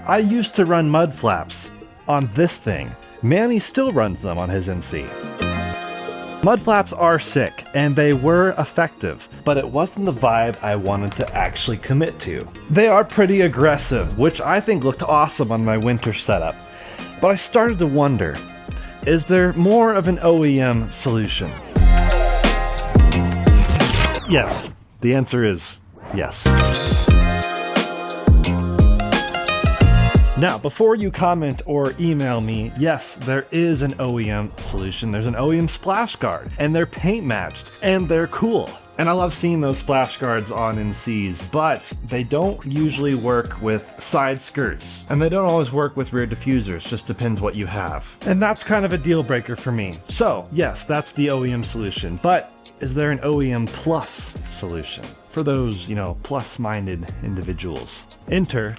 I used to run mudflaps on this thing. Manny still runs them on his NC. Mudflaps are sick, and they were effective, but it wasn't the vibe I wanted to actually commit to. They are pretty aggressive, which I think looked awesome on my winter setup. But I started to wonder, is there more of an OEM solution? Yes, the answer is yes. Now, before you comment or email me, yes, there is an OEM solution. There's an OEM splash guard, and they're paint matched, and they're cool. And I love seeing those splash guards on NCs, but they don't usually work with side skirts, and they don't always work with rear diffusers, just depends what you have. And that's kind of a deal breaker for me. So, yes, that's the OEM solution, but is there an OEM plus solution for those, plus-minded individuals? Enter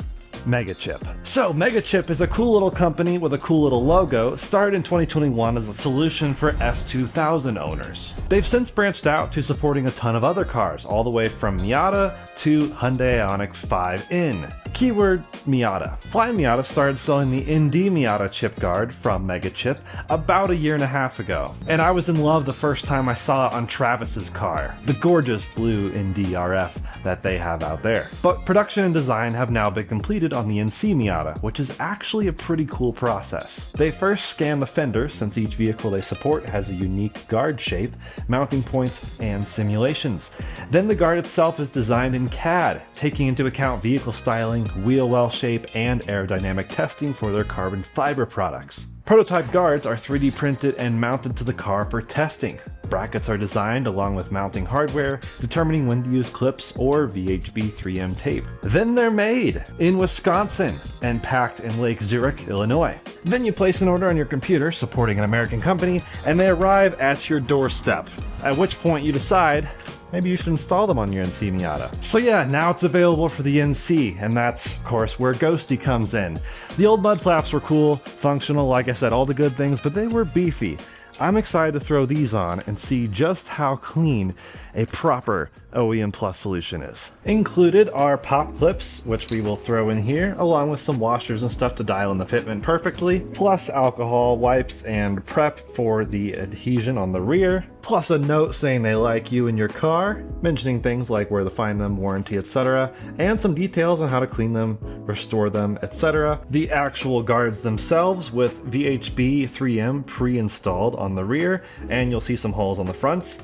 Megachip. So Megachip is a cool little company with a cool little logo, started in 2021 as a solution for S2000 owners. They've since branched out to supporting a ton of other cars, all the way from Miata to Hyundai Ioniq 5N. Keyword Miata. Fly Miata started selling the ND Miata chip guard from Megachip about a year and a half ago, and I was in love the first time I saw it on Travis's car, the gorgeous blue ND RF that they have out there. But production and design have now been completed on the NC Miata, which is actually a pretty cool process. They first scan the fender, since each vehicle they support has a unique guard shape, mounting points, and simulations. Then the guard itself is designed in CAD, taking into account vehicle styling, wheel well shape, and aerodynamic testing for their carbon fiber products. Prototype guards are 3D printed and mounted to the car for testing. Brackets are designed along with mounting hardware, determining when to use clips or VHB 3M tape. Then they're made in Wisconsin and packed in Lake Zurich, Illinois. Then you place an order on your computer supporting an American company, and they arrive at your doorstep, at which point you decide maybe you should install them on your NC Miata. So yeah, now it's available for the NC, and that's, of course, where Ghosty comes in. The old mudflaps were cool, functional, like I said, all the good things, but they were beefy. I'm excited to throw these on and see just how clean a proper OEM Plus solution is. Included are pop clips, which we will throw in here, along with some washers and stuff to dial in the fitment perfectly, plus alcohol wipes and prep for the adhesion on the rear, plus a note saying they like you and your car, mentioning things like where to find them, warranty, etc., and some details on how to clean them, restore them, etc. The actual guards themselves with VHB 3M pre-installed on the rear, and you'll see some holes on the fronts.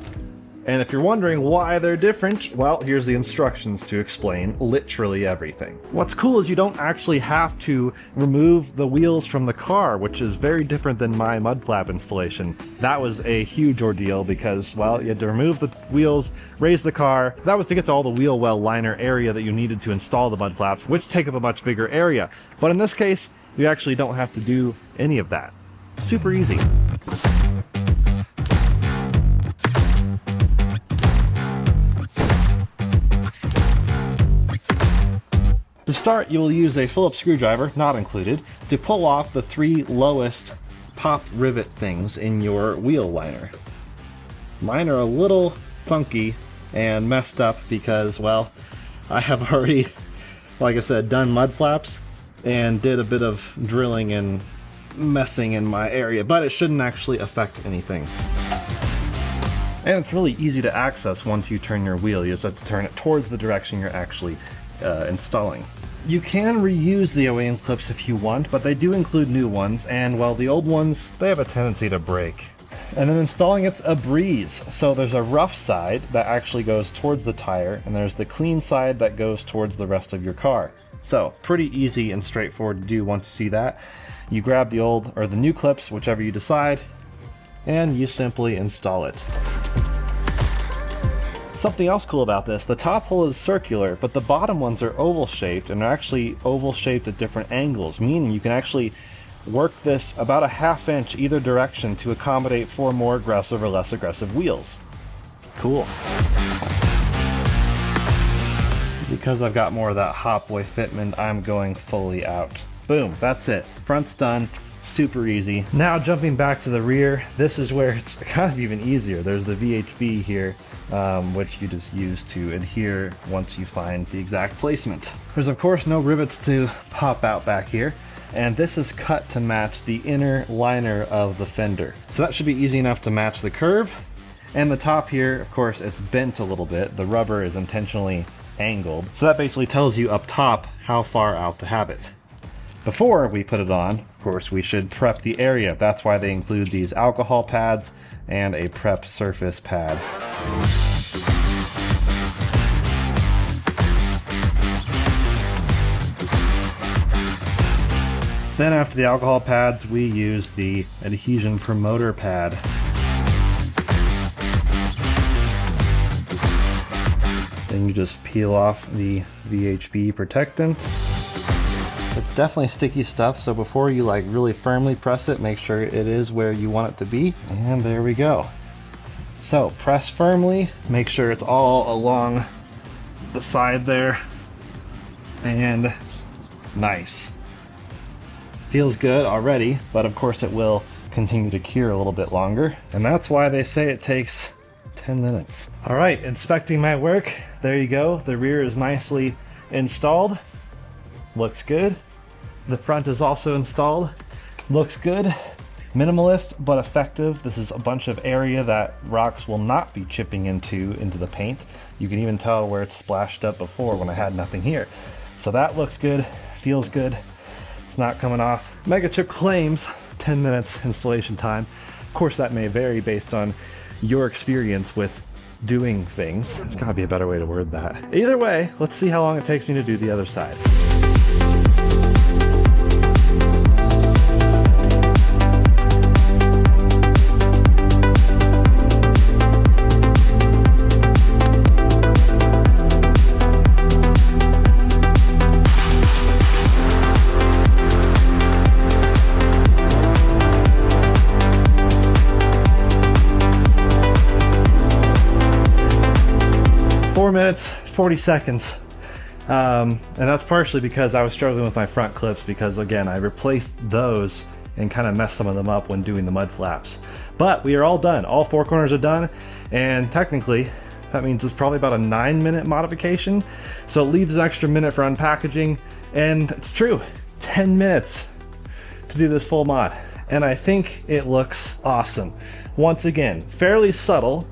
And if you're wondering why they're different, well, here's the instructions to explain literally everything. What's cool is you don't actually have to remove the wheels from the car, which is very different than my mudflap installation. That was a huge ordeal because, well, you had to remove the wheels, raise the car. That was to get to all the wheel well liner area that you needed to install the mudflaps, which take up a much bigger area. But in this case, you actually don't have to do any of that. Super easy. To start, you will use a Phillips screwdriver, not included, to pull off the 3 lowest pop rivet things in your wheel liner. Mine are a little funky and messed up because, well, I have already, like I said, done mud flaps and did a bit of drilling and messing in my area, but it shouldn't actually affect anything. And it's really easy to access once you turn your wheel. You just have to turn it towards the direction you're actually installing. You can reuse the OEM clips if you want, but they do include new ones, and well, the old ones, they have a tendency to break. And then installing it's a breeze. So there's a rough side that actually goes towards the tire, and there's the clean side that goes towards the rest of your car. So pretty easy and straightforward to do once you see that. You grab the old or the new clips, whichever you decide, and you simply install it. Something else cool about this, the top hole is circular, but the bottom ones are oval shaped, and they're actually oval shaped at different angles, meaning you can actually work this about a ½ inch either direction to accommodate for more aggressive or less aggressive wheels. Cool. Because I've got more of that Hopway fitment, I'm going fully out. Boom, that's it. Front's done. Super easy. Now jumping back to the rear, this is where it's kind of even easier. There's the VHB here, which you just use to adhere once you find the exact placement. There's of course no rivets to pop out back here, and this is cut to match the inner liner of the fender. So that should be easy enough to match the curve. And the top here, of course, it's bent a little bit. The rubber is intentionally angled. So that basically tells you up top how far out to have it. Before we put it on, of course, we should prep the area. That's why they include these alcohol pads and a prep surface pad. Then after the alcohol pads, we use the adhesion promoter pad. Then you just peel off the VHB protectant. It's definitely sticky stuff, so before you like really firmly press it, make sure it is where you want it to be. And there we go. So press firmly, make sure it's all along the side there. And nice. Feels good already, but of course it will continue to cure a little bit longer. And that's why they say it takes 10 minutes. All right, inspecting my work. There you go. The rear is nicely installed. Looks good. The front is also installed. Looks good. Minimalist, but effective. This is a bunch of area that rocks will not be chipping into the paint. You can even tell where it's splashed up before when I had nothing here. So that looks good, feels good. It's not coming off. Megachip claims 10 minutes installation time. Of course, that may vary based on your experience with doing things. There's gotta be a better way to word that. Either way, let's see how long it takes me to do the other side. 4 minutes, 40 seconds. And that's partially because I was struggling with my front clips because, again, I replaced those and kind of messed some of them up when doing the mud flaps. But we are all done. All four corners are done. And technically, that means it's probably about a 9-minute modification. So it leaves an extra minute for unpackaging. And it's true, 10 minutes to do this full mod. And I think it looks awesome. Once again, fairly subtle,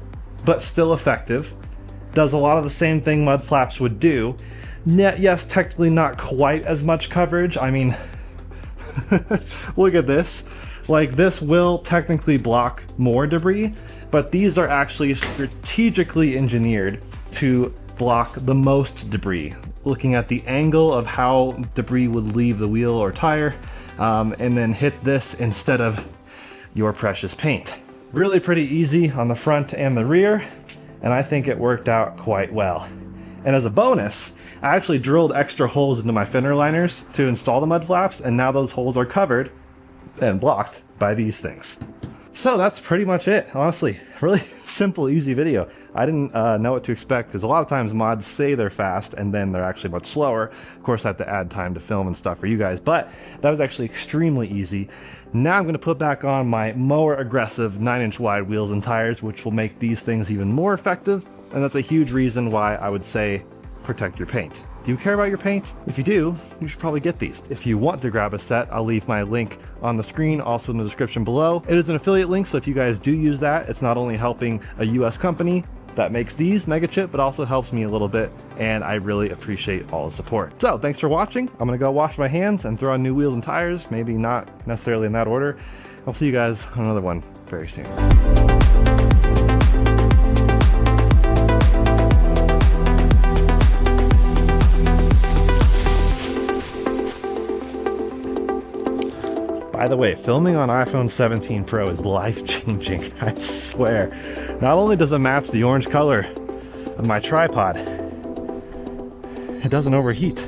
but still effective. Does a lot of the same thing mud flaps would do. Yes, technically not quite as much coverage. I mean, look at this. Like, this will technically block more debris, but these are actually strategically engineered to block the most debris. Looking at the angle of how debris would leave the wheel or tire, and then hit this instead of your precious paint. Really pretty easy on the front and the rear, and I think it worked out quite well. And as a bonus, I actually drilled extra holes into my fender liners to install the mud flaps, and now those holes are covered and blocked by these things. So that's pretty much it, honestly. Really simple, easy video. I didn't know what to expect, because a lot of times mods say they're fast and then they're actually much slower. Of course, I have to add time to film and stuff for you guys, but that was actually extremely easy. Now I'm going to put back on my more aggressive 9-inch wide wheels and tires, which will make these things even more effective. And that's a huge reason why I would say protect your paint. Do you care about your paint? If you do, you should probably get these. If you want to grab a set, I'll leave my link on the screen, also in the description below. It is an affiliate link, so if you guys do use that, it's not only helping a US company that makes these, Megachip, but also helps me a little bit, and I really appreciate all the support. So thanks for watching. I'm gonna go wash my hands and throw on new wheels and tires, maybe not necessarily in that order. I'll see you guys on another one very soon. By the way, filming on iPhone 17 Pro is life-changing, I swear. Not only does it match the orange color of my tripod, it doesn't overheat,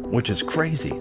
which is crazy.